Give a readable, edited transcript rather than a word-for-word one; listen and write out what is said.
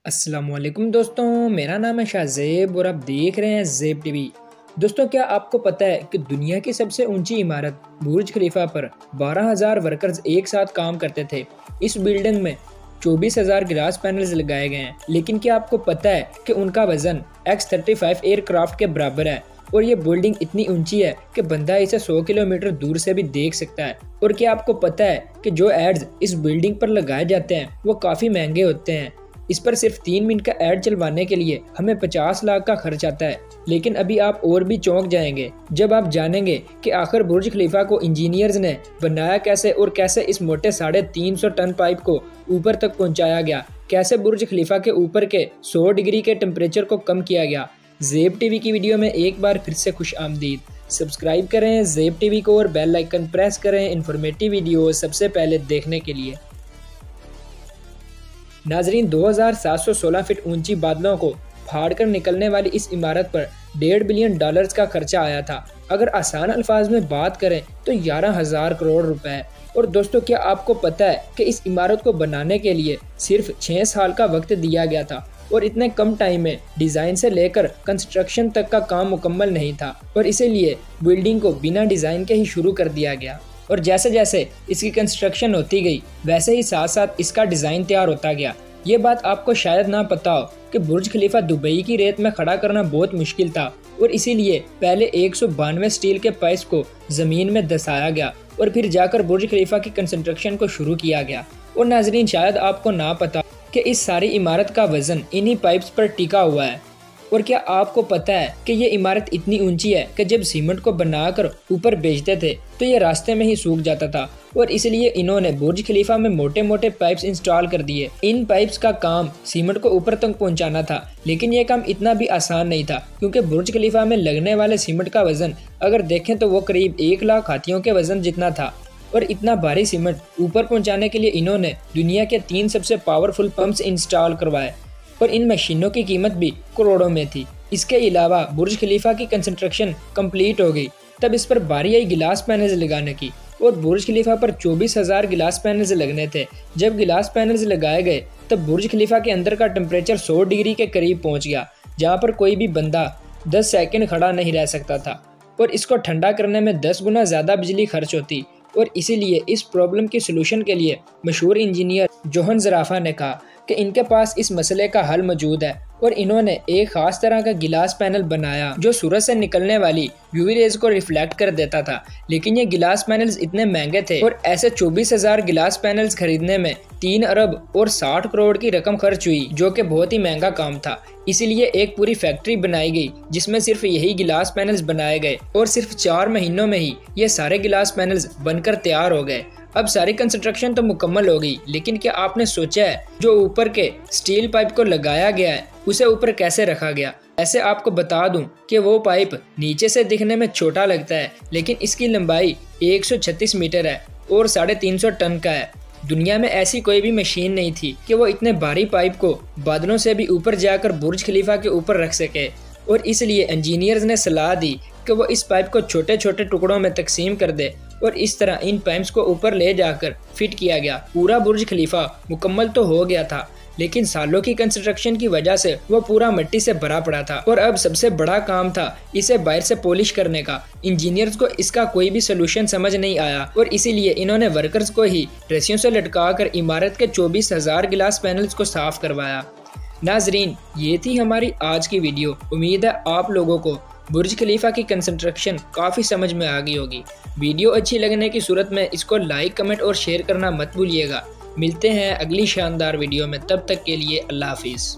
अस्सलामुअलैकुम दोस्तों, मेरा नाम है शाहज़ेब और आप देख रहे हैं ज़ेब टीवी। दोस्तों, क्या आपको पता है कि दुनिया की सबसे ऊंची इमारत बुर्ज खलीफा पर 12,000 वर्कर्स एक साथ काम करते थे। इस बिल्डिंग में 24,000 ग्लास पैनल्स लगाए गए हैं, लेकिन क्या आपको पता है कि उनका वजन X-35 एयरक्राफ्ट के बराबर है और ये बिल्डिंग इतनी ऊंची है कि बंदा इसे 100 किलोमीटर दूर से भी देख सकता है। और क्या आपको पता है कि जो एड्स इस बिल्डिंग पर लगाए जाते हैं वो काफ़ी महंगे होते हैं। इस पर सिर्फ 3 मिनट का ऐड चलवाने के लिए हमें 50 लाख का खर्च आता है। लेकिन अभी आप और भी चौंक जाएंगे जब आप जानेंगे कि आखिर बुर्ज खलीफा को इंजीनियर्स ने बनाया कैसे और कैसे इस मोटे 350 टन पाइप को ऊपर तक पहुंचाया गया, कैसे बुर्ज खलीफा के ऊपर के 100 डिग्री के टेम्परेचर को कम किया गया। ज़ेब टीवी की वीडियो में एक बार फिर से खुश आमदीद। सब्सक्राइब करें ज़ेब टीवी को और बेल आइकन प्रेस करें इन्फॉर्मेटिव वीडियो सबसे पहले देखने के लिए। नाजरीन, 2716 फीट ऊंची बादलों को फाड़कर निकलने वाली इस इमारत पर $1.5 बिलियन का खर्चा आया था। अगर आसान अल्फाज में बात करें तो 11,000 करोड़ रुपए। और दोस्तों, क्या आपको पता है कि इस इमारत को बनाने के लिए सिर्फ 6 साल का वक्त दिया गया था और इतने कम टाइम में डिजाइन से लेकर कंस्ट्रक्शन तक का काम मुकम्मल नहीं था और इसीलिए बिल्डिंग को बिना डिजाइन के ही शुरू कर दिया गया। और जैसे जैसे इसकी कंस्ट्रक्शन होती गई वैसे ही साथ साथ इसका डिज़ाइन तैयार होता गया। ये बात आपको शायद ना पता हो कि बुर्ज खलीफा दुबई की रेत में खड़ा करना बहुत मुश्किल था और इसीलिए पहले 192 स्टील के पाइप्स को ज़मीन में धंसाया गया और फिर जाकर बुर्ज खलीफा की कंस्ट्रक्शन को शुरू किया गया। और नाजरीन, शायद आपको ना पता कि इस सारी इमारत का वजन इन्हीं पाइप्स पर टिका हुआ है। और क्या आपको पता है कि ये इमारत इतनी ऊंची है कि जब सीमेंट को बनाकर ऊपर बेचते थे तो ये रास्ते में ही सूख जाता था और इसलिए इन्होंने बुर्ज खलीफा में मोटे मोटे पाइप्स इंस्टॉल कर दिए। इन पाइप्स का काम सीमेंट को ऊपर तक पहुंचाना था, लेकिन ये काम इतना भी आसान नहीं था क्योंकि बुर्ज खलीफा में लगने वाले सीमेंट का वजन अगर देखें तो वो करीब 1 लाख हाथियों के वजन जितना था। और इतना भारी सीमेंट ऊपर पहुंचाने के लिए इन्होंने दुनिया के 3 सबसे पावरफुल पंप्स इंस्टॉल करवाए और इन मशीनों की कीमत भी करोड़ों में थी। इसके अलावा बुर्ज खलीफा की कंस्ट्रक्शन कंप्लीट हो गई तब इस पर बारी आई गिलास पैनल्स लगाने की और बुर्ज खलीफा पर 24,000 गिलास पैनल्स लगने थे। जब गिलास पैनल्स लगाए गए तब बुर्ज खलीफा के अंदर का टेम्परेचर 100 डिग्री के करीब पहुंच गया, जहां पर कोई भी बंदा 10 सेकंड खड़ा नहीं रह सकता था और इसको ठंडा करने में 10 गुना ज़्यादा बिजली खर्च होती। और इसीलिए इस प्रॉब्लम के सलूशन के लिए मशहूर इंजीनियर जोहन ज़राफ़ा ने कहा कि इनके पास इस मसले का हल मौजूद है और इन्होंने एक खास तरह का गिलास पैनल बनाया जो सूरज से निकलने वाली यूवी रेज को रिफ्लेक्ट कर देता था। लेकिन ये गिलास पैनल्स इतने महंगे थे और ऐसे 24,000 गिलास पैनल्स खरीदने में 3 अरब और 60 करोड़ की रकम खर्च हुई, जो कि बहुत ही महंगा काम था। इसीलिए एक पूरी फैक्ट्री बनाई गई जिसमें सिर्फ यही गिलास पैनल्स बनाए गए और सिर्फ 4 महीनों में ही ये सारे गिलास पैनल्स बनकर तैयार हो गए। अब सारी कंस्ट्रक्शन तो मुकम्मल हो गई, लेकिन क्या आपने सोचा है जो ऊपर के स्टील पाइप को लगाया गया है उसे ऊपर कैसे रखा गया? ऐसे आपको बता दूं कि वो पाइप नीचे से दिखने में छोटा लगता है, लेकिन इसकी लंबाई 136 मीटर है और 350 टन का है। दुनिया में ऐसी कोई भी मशीन नहीं थी कि वो इतने भारी पाइप को बादलों से भी ऊपर जाकर बुर्ज खलीफा के ऊपर रख सके और इसलिए इंजीनियर्स ने सलाह दी कि वो इस पाइप को छोटे छोटे टुकड़ों में तकसीम कर दे और इस तरह इन पाइप्स को ऊपर ले जाकर फिट किया गया। पूरा बुर्ज खलीफा मुकम्मल तो हो गया था, लेकिन सालों की कंस्ट्रक्शन की वजह से वो पूरा मिट्टी से भरा पड़ा था और अब सबसे बड़ा काम था इसे बाहर से पॉलिश करने का। इंजीनियर्स को इसका कोई भी सोल्यूशन समझ नहीं आया और इसीलिए इन्होंने वर्कर्स को ही रस्सियों से लटकाकर इमारत के 24,000 गिलास पैनल्स को साफ करवाया। नाजरीन, ये थी हमारी आज की वीडियो। उम्मीद है आप लोगों को बुर्ज खलीफा की कंस्ट्रक्शन काफ़ी समझ में आ गई होगी। वीडियो अच्छी लगने की सूरत में इसको लाइक, कमेंट और शेयर करना मत भूलिएगा। मिलते हैं अगली शानदार वीडियो में, तब तक के लिए अल्लाह हाफिज़।